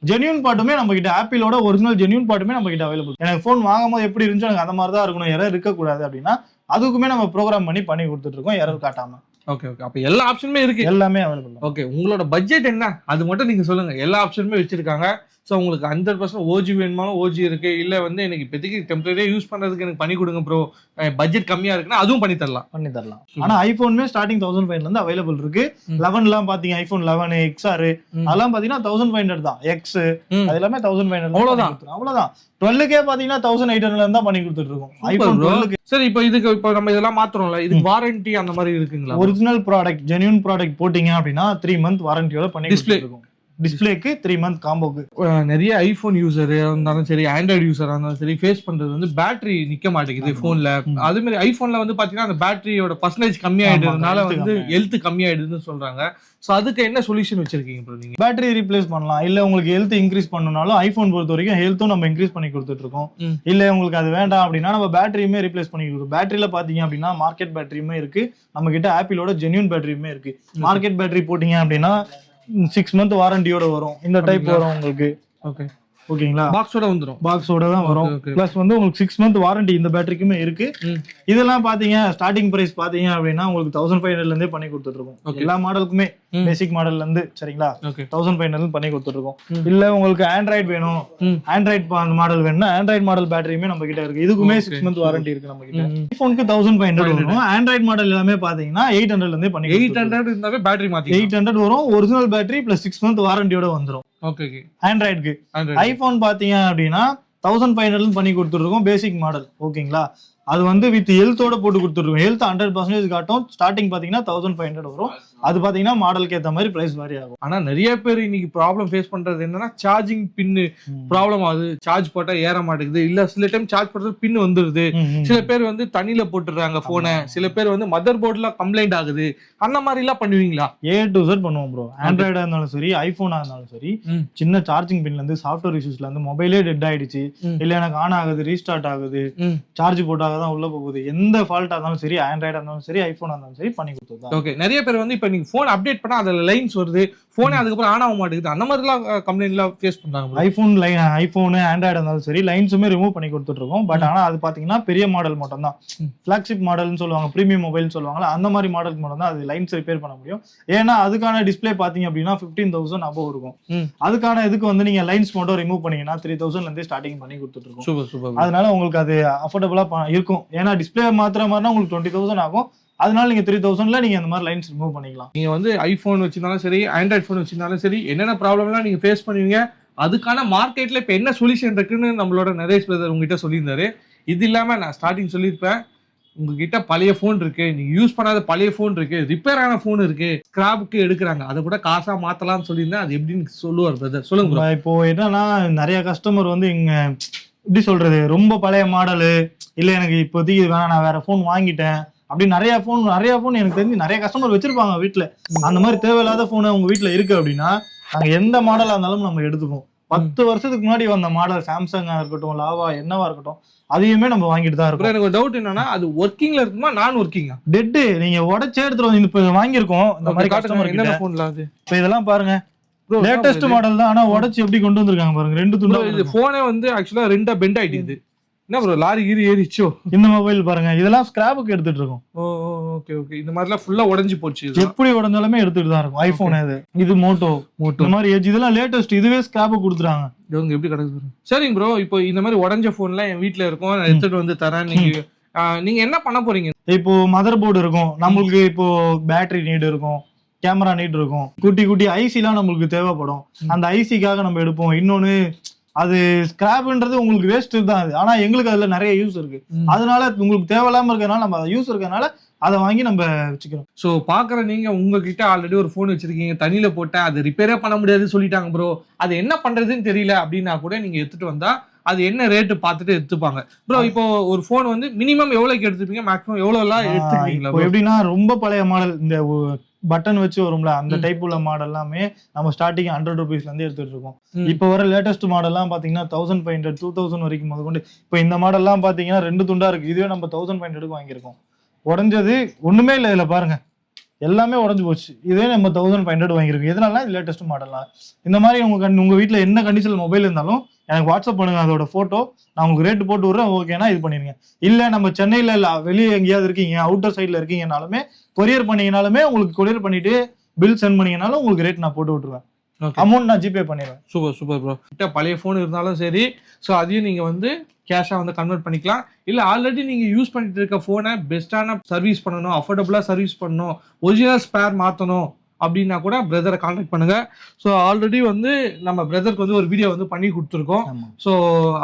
ஜெனியூன் பார்ட்டுமே நம்ம கிட்ட, ஆப்பிளோட ஒரிஜினல் ஜெனியூன் பார்ட்டுமே நம்ம கிட்ட அவைலபிள். எனக்கு போன் வாங்கும் போது எப்படி இருந்துச்சு எனக்கு அந்த மாதிரி தான் இருக்கணும், எரர் இருக்கக்கூடாது அப்படின்னா அதுக்குமே நம்ம ப்ரோக்ராம் பண்ணி கொடுத்துட்டு இருக்கோம், எரர் காட்டாம. ஓகே. அப்ப எல்லா ஆப்ஷனுமே இருக்கு, எல்லாமே அவைலபிள். ஓகே, உங்களோட பட்ஜெட் என்ன அது மட்டும் நீங்க சொல்லுங்க. எல்லா ஆப்ஷனுமே வச்சிருக்காங்க. ஸோ உங்களுக்கு 100% ஓஜி வேணுமாலும் ஓஜி இருக்கு, இல்ல வந்து எனக்கு இப்போதைக்கு டெம்பரரியா யூஸ் பண்றதுக்கு எனக்கு பண்ணி கொடுங்க ப்ரோ, பட்ஜெட் கம்மியா இருக்குன்னா அதுவும் பண்ணி தரலாம். ஆனா ஐபோனுமே ஸ்டார்டிங் 1500 இருந்து அவைலபிள் இருக்கு. 11 எல்லாம் பாத்தீங்க, ஐபோன் 11 XR அதெல்லாம் பாத்தீங்கன்னா 1500 தான். எக்ஸ் அது எல்லாமே 1500 அவ்வளவுதான். 12K பாத்தீங்கன்னா 1800 தான் பண்ணி கொடுத்துட்டு இருக்கோம் ஐபோன் 12. சரி, இப்போ இதுக்கு இப்போ நம்ம இதெல்லாம் மாத்துறோம்ல, இதுக்கு வாரண்டி அந்த மாதிரி இருக்குங்களா? ஒரிஜினல் ப்ராடக்ட் ஜெனியூன் ப்ராடக்ட் போட்டீங்க அப்படின்னா 3 month வாரண்டியோட பண்ணி கொடுத்துட்டு இருக்கோம். டிஸ்பிளேக்கு 3 month காம்போக்கு. நிறைய ஐபோன் யூசர் இருந்தாலும் சரி, ஆண்ட்ராய்டு யூசரா இருந்தாலும் சரி, ஃபேஸ் பண்றது வந்து பேட்டரி நிக்க மாட்டேங்குது போன்ல. அதே மாதிரி ஐபோன்ல வந்து பாத்தீங்கன்னா அந்த பேட்டரியோட பர்சன்டேஜ் கம்மியாயிடுறதுனால வந்து ஹெல்த் கம்மியாயிடுதுன்னு சொல்றாங்க. சோ அதுக்கு என்ன சொல்யூஷன் வச்சிருக்கீங்க ப்ரோ நீங்க? பேட்டரி ரீப்ளேஸ் பண்ணலாம், இல்ல உங்களுக்கு ஹெல்த் இன்க்ரீஸ் பண்ணனும்னாலும் ஐபோன் பொறுத்த வரைக்கும் ஹெல்த்தும் நம்ம இன்க்ரீஸ் பண்ணி கொடுத்துட்டு இருக்கோம். இல்ல உங்களுக்கு அது வேண்டாம் அப்படின்னா நம்ம பேட்டரியுமே ரீப்ளேஸ் பண்ணி கொடுக்குறோம். பேட்டரியில பாத்தீங்க அப்படின்னா மார்க்கெட் பேட்டரியுமே இருக்கு, நம்ம கிட்ட ஆப்பிளோட ஜெனியூன் பேட்டரியுமே இருக்கு. மார்க்கெட் பேட்டரி போட்டீங்க அப்படின்னா 6 month வாரண்டியோட வரும். இந்த டைப் வரும் உங்களுக்கு. ஓகேங்களா? பாக்ஸோட வந்துரும், பாக்ஸோட தான் வரும். பிளஸ் வந்து உங்களுக்கு 6 month வாரண்டி இந்த பேட்டரிக்குமே இருக்கு. இதெல்லாம் பாத்தீங்க ஸ்டார்டிங் பிரைஸ் பாத்தீங்க அப்படின்னா உங்களுக்கு 1500ல இருந்தே பண்ணி கொடுத்துட்டு இருக்கோம். எல்லா மாடலுக்குமே பேசிக் மாடல்ல இருந்து. சரிங்களா? 1500 பண்ணி கொடுத்துட்டு இருக்கோம். இல்ல உங்களுக்கு ஆண்ட்ராய்டு வேணும், ஆண்ட்ராய்டு மாடல் வேணும்னா ஆண்ட்ராய்டு மாடல் பேட்டரியுமே நம்ம கிட்ட இருக்கு. இதுக்குமே 6 month வாரண்டி இருக்கு நம்ம கிட்ட. ஐபோனுக்கு 1500 வரும். ஆண்ட்ராய்டு மாடல் எல்லாமே பாத்தீங்கன்னா 800ல இருந்தே பண்ணி 800 இருந்தாவே பேட்டரி மாத்தி 800 வரும். ஒரிஜினல் பேட்டரி பிளஸ் 6 month வாரண்டியோட வந்துரும். ஓகே. ஆண்ட்ராய்டுக்கு. ஐபோன் பாத்தீங்க அப்படின்னா 1500 பண்ணி கொடுத்துருக்கோம் பேசிக் மாடல். ஓகேங்களா? அது வந்து வித் ஹெல்த்தோட போட்டு கொடுத்துருக்கோம். ஹெல்த் 100% காட்டும். ஸ்டார்டிங் பாத்தீங்கன்னா 1500 வரும். அது பாத்தீங்கன்னா மாடலுக்கு ஏத்த மாதிரி பிரைஸ் வேரி ஆகும். ஆனா நிறைய பேர் இன்னைக்கு ப்ராப்ளம் ஃபேஸ் பண்றது என்னன்னா சார்ஜிங் பின்னு ப்ராப்ளம் ஆகுது, சார்ஜ் போட்டா ஏற மாட்டேங்குது, இல்ல சில டைம் சார்ஜ் பண்றது பின் வந்துருது, சில பேர் வந்து தண்ணியில போட்டுறாங்க போனை, சில பேர் வந்து மதர் போர்டுல கம்ப்ளைண்ட் ஆகுது. அந்த மாதிரி எல்லாம் பண்ணுவீங்களா? A to Z பண்ணுவோம் ப்ரோ. ஆண்ட்ராய்டா இருந்தாலும் சரி, ஐபோனா இருந்தாலும் சரி, சின்ன சார்ஜிங் பின்ல இருந்து சாஃப்ட்வேர் இஷ்யூஸ்ல இருந்து மொபைலே டெட் ஆயிடுச்சு, இல்ல எனக்கு ஆன் ஆகுது, ரீஸ்டார்ட் ஆகுது, சார்ஜ் போட்டாக தான் உள்ள போகுது, எந்த ஃபால்ட்டா இருந்தாலும் சரி, ஆண்ட்ராய்டா இருந்தாலும் சரி, ஐபோனா இருந்தாலும் சரி பண்ணி கொடுத்துருக்கோம். ஓகே. நிறைய பேர் வந்து இப்ப நீங்க போன் அப்டேட் பண்ணா அதுல லைன்ஸ் வருது, போனே அதுக்கப்புறம் ஆன் ஆக மாட்டேங்குது, அந்த மாதிரி எல்லாம் கம்ப்ளைண்ட் எல்லாம் ஃபேஸ் பண்றாங்க. ஐபோன் ஆண்ட்ராய்டு இருந்தாலும் சரி லைன்ஸுமே ரிமூவ் பண்ணி கொடுத்துட்டு இருக்கோம். பட் ஆனா அது பாத்தீங்கன்னா பெரிய மாடல் மட்டும் தான், பிளாக்ஷிப் மாடல்னு சொல்லுவாங்க, பிரீமியம் மொபைல் சொல்லுவாங்க, அந்த மாதிரி மாடலுக்கு மட்டும் தான் அது லைன்ஸ் ரிப்பேர் பண்ண முடியும். ஏன்னா அதுக்கான டிஸ்பிளே பாத்தீங்க அப்படின்னா 15,000 above இருக்கும். அதுக்கான இதுக்கு வந்து நீங்க லைன்ஸ் மட்டும் ரிமூவ் பண்ணீங்கன்னா 3,000 இருந்து ஸ்டார்டிங் பண்ணி கொடுத்துட்டு இருக்கோம். அதனால உங்களுக்கு அது அஃபோர்டபுளா இருக்கும். ஏன்னா டிஸ்பிளே மாத்திர மாதிரினா உங்களுக்கு 20,000 ஆகும். அதனால நீங்க 3,000ல நீங்க அந்த மாதிரி லைன்ஸ் ரிமூவ் பண்ணிக்கலாம். நீங்க வந்து ஐபோன் வச்சிருந்தாலும் சரி, ஆண்ட்ராய்ட் போன் வச்சிருந்தாலும் சரி, என்னென்ன ப்ராப்ளம் எல்லாம் நீங்க ஃபேஸ் பண்ணுவீங்க, அதுக்கான மார்க்கெட்ல இப்ப என்ன சொல்யூஷன் இருக்குன்னு நம்மளோட நரேஷ் பிரதர் உங்ககிட்ட சொல்லியிருந்தாரு. இது இல்லாம நான் ஸ்டார்டிங் சொல்லியிருப்பேன், உங்ககிட்ட பழைய போன் இருக்கு, நீங்க யூஸ் பண்ணாத பழைய போன் இருக்கு, ரிப்பேர் ஆன போன் இருக்கு, ஸ்கிராப்புக்கு எடுக்கிறாங்க, அதை கூட காசா மாத்தலாம்னு சொல்லியிருந்தேன். அது எப்படின்னு சொல்லுவார் பிரதர், சொல்லுங்க. இப்போ என்னன்னா நிறைய கஸ்டமர் வந்து இங்க எப்படி சொல்றது, ரொம்ப பழைய மாடலு, இல்ல எனக்கு இப்போதைக்கு வேணாம் நான் வேற போன் வாங்கிட்டேன் அப்படி நிறைய போன் எனக்கு தெரிஞ்சு நிறைய கஸ்டமர் வச்சிருப்பாங்க வீட்டுல. அந்த மாதிரி தேவையில்லாத போன் உங்க வீட்டுல இருக்கு அப்படின்னா நாங்க எந்த மாடலா இருந்தாலும் நம்ம எடுத்துப்போம். 10 வருஷத்துக்கு முன்னாடி வந்த மாடல் சாம்சங்கா இருக்கட்டும், லாவா என்னவா இருக்கட்டும், அதையுமே நம்ம வாங்கிட்டு தான் இருக்கோம். எனக்கு ஒரு டவுட் என்னன்னா, அது ஒர்க்கிங்ல இருக்குமா நான் ஒர்க்கிங்கா? டெட் நீங்க உடச்சே எடுத்துட்டு வந்து இப்ப வாங்கியிருக்கோம். இந்த மாதிரி கஸ்டமர் என்ன போன்ல அது இப்ப இதெல்லாம் பாருங்க, லேட்டஸ்ட் மாடல் தான். ஆனா உடச்சு எப்படி கொண்டு வந்திருக்காங்க பாருங்க, 2 துண்டா. இது போனே வந்து ஆக்சுவலா 2 பெண்ட் ஆயிடுது. என்ன ப்ரோ, லாரி கீரி ஏறிச்சோ? இந்த மொபைல் பாருங்க, இதெல்லாம் ஸ்கிராப்புக்கு எடுத்துட்டு இருக்கோம். Okay okay. இந்த மாதிரிலாம் ஃபுல்லா உடைஞ்சு போச்சு. எப்படி உடைஞ்சாலுமே எடுத்துட்டு தான் இருக்கும். ஐபோன் இது மோட்டோ இந்த மாதிரி ஏஜ் இதெல்லாம் லேட்டஸ்ட், இதுவே ஸ்கிராப்புக்கு கொடுத்துறாங்க. இவங்க எப்படி கிடக்கு? சரிங்க ப்ரோ, இப்போ இந்த மாதிரி உடஞ்ச போன்லாம் என் வீட்டுல இருக்கும், நான் எடுத்துட்டு வந்து தரேன். நீங்க என்ன பண்ண போறீங்க? இப்போ மதர் போர்டு இருக்கும் நம்மளுக்கு, இப்போ பேட்டரி நீட் இருக்கும், கேமரா நீட் இருக்கும், குட்டி குட்டி ஐசி எல்லாம் நம்மளுக்கு தேவைப்படும். அந்த ஐசிக்காக நம்ம எடுப்போம். இன்னொன்னு அது ஸ்கிராப்ன்றது உங்களுக்கு வேஸ்ட் தான் அது, ஆனா எங்களுக்கு அதுல நிறைய யூஸ் இருக்கு. அதனால உங்களுக்கு தேவையில்லாம இருக்கறனால நம்ம யூஸ் இருக்கறனால அதை வாங்கி நம்ம வச்சுக்கிறோம். ஸோ பாக்குற நீங்க உங்ககிட்ட ஆல்ரெடி ஒரு போன் வச்சிருக்கீங்க, தண்ணியில போட்டேன், அது ரிப்பேரே பண்ண முடியாதுன்னு சொல்லிட்டாங்க ப்ரோ, அது என்ன பண்றதுன்னு தெரியல அப்படின்னா கூட நீங்க எடுத்துட்டு வந்தா அது என்ன ரேட்டு பார்த்துட்டு எடுத்துப்பாங்க ப்ரோ. இப்போ ஒரு போன் வந்து மினிமம் எவ்வளவுக்கு எடுத்துப்பீங்க, மேக்ஸிமம் எவ்வளவு எல்லாம் எடுத்துப்பீங்களா? எப்படின்னா ரொம்ப பழைய மாடல், இந்த பட்டன் வச்சு வரும்ல அந்த டைப் உள்ள மாடல் எல்லாமே நம்ம ஸ்டார்டிங் 100 rupeesல இருந்து எடுத்துட்டு இருக்கோம். இப்போ வர லேட்டஸ்ட் மாடல் எல்லாம் பாத்தீங்கன்னா 1500 2000 வரைக்கும் முதற்கொண்டு. இப்போ இந்த மாடல் எல்லாம் பாத்தீங்கன்னா 2 துண்டா இருக்கு, இதுவே நம்ம 1500க்கு வாங்கியிருக்கோம். உடஞ்சது ஒண்ணுமே இல்லை இதுல பாருங்க, எல்லாமே உடஞ்சு போச்சு. இதே நம்ம 1500 வாங்கியிருக்கோம். எதனால இது லேட்டஸ்ட் மாடல்லாம். இந்த மாதிரி உங்க வீட்டுல என்ன கண்டிஷன் மொபைல் இருந்தாலும் எனக்கு வாட்ஸ்அப் பண்ணுங்க, அதோட போட்டோ நான் உங்களுக்கு ரேட் போட்டு விடுறேன், ஓகேனா இது பண்ணிருங்க. இல்ல நம்ம சென்னையில இல்ல வெளியே எங்கேயாவது இருக்கீங்க, அவுட்டர் சைட்ல இருக்கீங்கனாலுமே கொரியர் பண்ணீங்கனாலுமே உங்களுக்கு கொரியர் பண்ணிட்டு பில் சென்ட் பண்ணீங்கனாலும் உங்களுக்கு ரேட் நான் போட்டு விட்டுருவேன். அமௌண்ட் நான் ஜிபே பண்ணிடுவேன். Super super bro. கிட்ட பழைய போன் இருந்தாலும் சரி, ஸோ அதையும் நீங்க வந்து கேஷா வந்து கன்வெர்ட் பண்ணிக்கலாம். இல்ல ஆல்ரெடி நீங்க யூஸ் பண்ணிட்டு இருக்க போனை பெஸ்டான சர்வீஸ் பண்ணணும், அஃபோர்டபுளா சர்வீஸ் பண்ணணும், ஒரிஜினல் ஸ்பேர் மாத்தணும் அப்படின்னா கூட பிரதரை கான்டாக்ட் பண்ணுங்க. ஸோ ஆல்ரெடி வந்து நம்ம பிரதருக்கு வந்து ஒரு வீடியோ வந்து பண்ணி கொடுத்துருக்கோம். ஸோ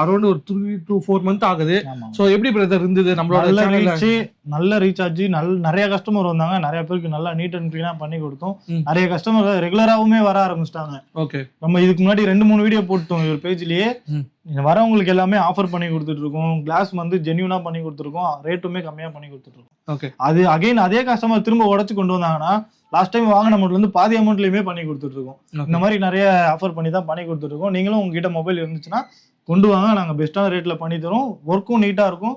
அரௌண்ட் ஒரு 3 to 4 months ஆகுது. ஸோ எப்படி பிரதர் இருந்தது நம்மளோட? நல்ல ரீச் ஆச்சு, நிறைய கஸ்டமர் வந்தாங்க, நிறைய பேருக்கு நல்லா நீட் அண்ட் கிளீனா பண்ணி கொடுத்தோம். நிறைய கஸ்டமர் ரெகுலராகவுமே வர ஆரம்பிச்சிட்டாங்க. ஓகே, நம்ம இதுக்கு முன்னாடி 2-3 வீடியோ போட்டோம் ஒரு பேஜ்லயே. வரவங்களுக்கு எல்லாமே ஆஃபர் பண்ணி கொடுத்துட்டு இருக்கோம், கிளாஸ் வந்து ஜென்யூனா பண்ணி கொடுத்துருக்கோம், ரேட்டுமே கம்மியா பண்ணி கொடுத்துட்டு இருக்கோம். ஓகே, அது அகைன் அதே கஸ்டமர் திரும்ப உடச்சு கொண்டு வந்தாங்கன்னா லாஸ்ட் டைம் வாங்கின அமௌண்ட்ல இருந்து பாதி அமௌண்ட்லயுமே பண்ணி கொடுத்துட்டு இருக்கோம். இந்த மாதிரி நிறைய ஆஃபர் பண்ணி தான் பண்ணி கொடுத்துட்டு இருக்கோம். நீங்களும் உங்ககிட்ட மொபைல் இருந்துச்சுன்னா கொண்டு வாங்க, நாங்க பெஸ்டான ரேட்ல பண்ணி தரோம். ஒர்க்கும் நீட்டா இருக்கும்,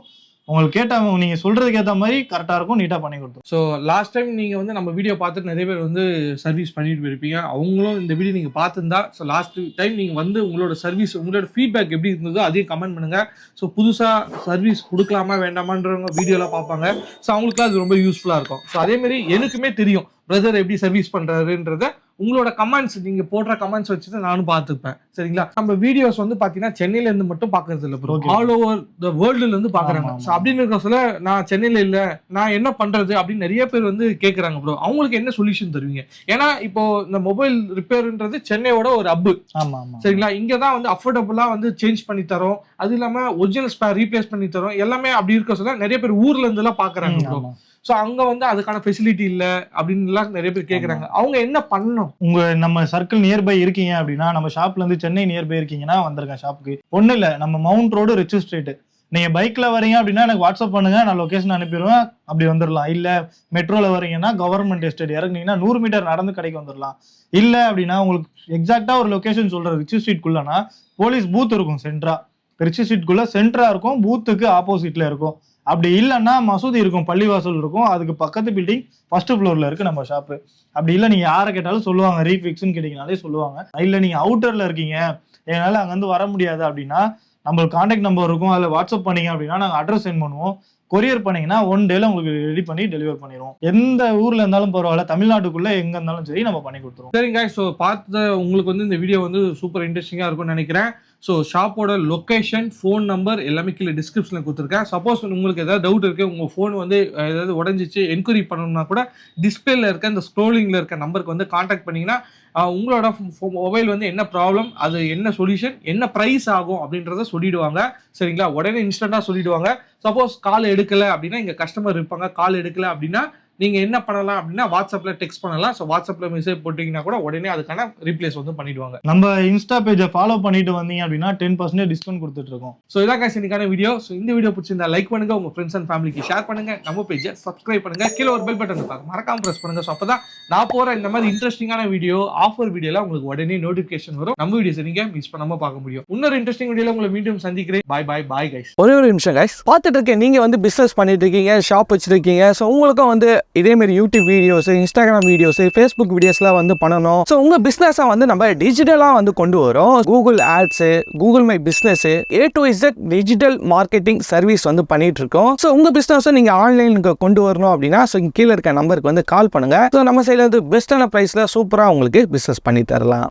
உங்களுக்கு கேட்ட நீங்க சொல்றதுக்கு ஏற்ற மாதிரி கரெக்டா இருக்கும், நீட்டா பண்ணி கொடுத்தோம். ஸோ லாஸ்ட் டைம் நீங்க வந்து நம்ம வீடியோ பார்த்துட்டு நிறைய பேர் வந்து சர்வீஸ் பண்ணிட்டு போயிருப்பீங்க, அவங்களும் இந்த வீடியோ நீங்க பார்த்துருந்தா ஸோ லாஸ்ட் டைம் நீங்க வந்து உங்களோட சர்வீஸ், உங்களோட ஃபீட்பேக் எப்படி இருந்ததோ அதையும் கமெண்ட் பண்ணுங்க. ஸோ புதுசா சர்வீஸ் கொடுக்கலாமா வேண்டாமான்றவங்க வீடியோலாம் பார்ப்பாங்க, ஸோ அவங்களுக்கு அது ரொம்ப யூஸ்ஃபுல்லா இருக்கும். ஸோ அதே மாதிரி எனக்குமே தெரியும் பிரதர் எப்படி சர்வீஸ் பண்றாருன்றத உங்களோட கமெண்ட்ஸ், நீங்க போடுற கமெண்ட்ஸ் வச்சுட்டு நானும் பார்த்துப்பேன். சரிங்களா? நம்ம வீடியோஸ் வந்து பாத்தீங்கன்னா சென்னையில இருந்து மட்டும் பாக்குறது இல்ல ப்ரோ, ஆல் ஓவர் த வேர்ல்டுல இருந்து பாக்குறாங்க. அப்படின்னு இருக்க சொல்ல நான் சென்னையில இல்ல, நான் என்ன பண்றது அப்படின்னு நிறைய பேர் வந்து கேக்குறாங்க ப்ரோ. அவங்களுக்கு என்ன சொல்யூஷன் தருவீங்க? ஏன்னா இப்போ இந்த மொபைல் ரிப்பேர்ன்றது சென்னையோட ஒரு ஹப். சரிங்களா? இங்கதான் வந்து அஃபோர்டபுளா வந்து சேஞ்ச் பண்ணி தரோம், அது இல்லாம ஒரிஜினல் ஸ்பேர் ரீப்ளேஸ் பண்ணி தரோம், எல்லாமே அப்படி இருக்க சொல்ல நிறைய பேர் ஊர்ல இருந்து எல்லாம் பாக்குறாங்க ப்ரோ. ஸோ அங்க வந்து அதுக்கான ஃபெசிலிட்டி இல்ல அப்படின்னுலாம் நிறைய பேர் கேக்குறாங்க. அவங்க என்ன பண்ணணும்? நம்ம சர்க்கிள் நியர்பை இருக்கீங்க அப்படின்னா, நம்ம ஷாப்ல இருந்து சென்னை நியர்பை இருக்கீங்கன்னா வந்திருக்கேன் ஷாப்புக்கு. ஒண்ணு இல்ல, நம்ம மவுண்ட் ரோடு ரிச் ஸ்ட்ரீட். நீங்க பைக்ல வரீங்க அப்படின்னா எனக்கு வாட்ஸ்அப் பண்ணுங்க, நான் லொகேஷன் அனுப்பிடுவேன், அப்படி வந்துடலாம். இல்ல மெட்ரோல வரீங்கன்னா கவர்மெண்ட் எஸ்டேட் இறங்குனீங்கன்னா 100 மீட்டர் நடந்து கடைக்கு வந்துடலாம். இல்ல அப்படின்னா உங்களுக்கு எக்ஸாக்டா ஒரு லொகேஷன் சொல்ற ரிச் ஸ்ட்ரீட்குள்ளனா போலீஸ் பூத் இருக்கும் சென்ட்ரா. ரிச் ஸ்ட்ரீட்குள்ள சென்ட்ரா இருக்கும், பூத்துக்கு ஆப்போசிட்ல இருக்கும். அப்படி இல்லைன்னா மசூதி இருக்கும், பள்ளிவாசல் இருக்கும், அதுக்கு பக்கத்து பில்டிங் ஃபர்ஸ்ட் ஃப்ளோர்ல இருக்கு நம்ம ஷாப்பு. அப்படி இல்லை நீங்க யாரை கேட்டாலும் சொல்லுவாங்க, ரீஃபிக்ஸ்ன்னு கேட்டீங்கனாலே சொல்லுவாங்க. இல்ல நீங்க அவுட்டர்ல இருக்கீங்க, என்னால அங்க வந்து வர முடியாது அப்படின்னா நம்மளுக்கு கான்டாக்ட் நம்பர் இருக்கும், அதில் வாட்ஸ்அப் பண்ணீங்க அப்படின்னா நாங்கள் அட்ரஸ் சென்ட் பண்ணுவோம். கொரியர் பண்ணீங்கன்னா 1 டேல உங்களுக்கு ரெடி பண்ணி டெலிவர் பண்ணிடுவோம். எந்த ஊர்ல இருந்தாலும் பரவாயில்ல, தமிழ்நாட்டுக்குள்ள எங்க இருந்தாலும் சரி நம்ம பண்ணி கொடுத்துருவோம். சரிங்க. ஸோ பார்த்த உங்களுக்கு வந்து இந்த வீடியோ வந்து சூப்பர் இன்ட்ரெஸ்டிங்காக இருக்கும்னு நினைக்கிறேன். ஸோ ஷாப்போட லொக்கேஷன், ஃபோன் நம்பர் எல்லாமே கீழே டிஸ்கிரிப்ஷனில் கொடுத்துருக்கேன். சப்போஸ் உங்களுக்கு ஏதாவது டவுட் இருக்குது, உங்கள் ஃபோன் வந்து ஏதாவது உடஞ்சிச்சு என்கொயரி பண்ணணும்னா கூட டிஸ்பிளேல இருக்க இந்த ஸ்க்ரோலிங்கில் இருக்க நம்பருக்கு வந்து கான்டாக்ட் பண்ணிங்கன்னா உங்களோட மொபைல் வந்து என்ன ப்ராப்ளம், அது என்ன சொல்யூஷன், என்ன ப்ரைஸ் ஆகும் அப்படின்றத சொல்லிடுவாங்க. சரிங்களா? உடனே இன்ஸ்டண்ட்டாக சொல்லிடுவாங்க. சப்போஸ் கால் எடுக்கலை அப்படின்னா இங்கே கஸ்டமர் இருப்பாங்க, கால் எடுக்கலை அப்படின்னா நீங்க என்ன பண்ணலாம் அப்படின்னா வாட்ஸ்அப்ல டெக்ஸ்ட் பண்ணலாம். ஸோ வாட்ஸ்அப்ல மெசேஜ் போட்டீங்கன்னா கூட உடனே அதுக்கான ரீப்ளேஸ் வந்து பண்ணிடுவாங்க. நம்ம இன்ஸ்டா பேஜை ஃபாலோ பண்ணிட்டு வந்தீங்க அப்படின்னா 10% டிஸ்கவுண்ட் கொடுத்துட்டு இருக்கோம். ஸோ இதான் guys இன்னைக்கான வீடியோ. ஸோ இந்த வீடியோ பிடிச்சிருந்தா லைக் பண்ணுங்க, உங்க ஃப்ரெண்ட்ஸ் அண்ட் ஃபேமிலிக்கு ஷேர் பண்ணுங்க, நம்ம பேஜை சப்ஸ்கிரைப் பண்ணுங்க, கீழே ஒரு பெல் பட்டன் இருப்பாங்க மறக்காம பிரஸ் பண்ணுங்க. ஸோ அப்பதான் நான் போற இந்த மாதிரி இன்ட்ரெஸ்டிங்கான வீடியோ, ஆஃபர் வீடியோல உங்களுக்கு உடனே நோட்டிபிகேஷன் வரும். நம்ம வீடியோஸ் நீங்க மிஸ் பண்ணாம பார்க்க முடியும். இன்னொரு இன்ட்ரெஸ்டிங் வீடியோல உங்களை மீண்டும் சந்திக்கிறேன். Bye guys. ஒரே ஒரு நிமிஷம் கைஸ், பார்த்துட்டு இருக்கேன், நீங்க வந்து பிசினஸ் பண்ணிட்டு இருக்கீங்க, ஷாப் வச்சிருக்கீங்க. ஸோ உங்களுக்கும் வந்து இதே மாதிரி YouTube videos, Instagram videos, Facebook வீடியோஸ்லாம் வந்து பண்ணணும். ஸோ உங்க பிசினஸை வந்து நம்ம டிஜிட்டலாக வந்து கொண்டு வரோம். Google ads, Google my business, A to Z digital marketing service வந்து பண்ணிட்டு இருக்கோம். ஸோ உங்க பிசினஸை நீங்க ஆன்லைனுக்கு கொண்டு வரணும் அப்படின்னா ஸோ கீழே இருக்க நம்பருக்கு வந்து கால் பண்ணுங்க. ஸோ நம்ம சைடில் வந்து பெஸ்ட்டான ப்ரைஸ்ல சூப்பராக உங்களுக்கு பிசினஸ் பண்ணி தரலாம்.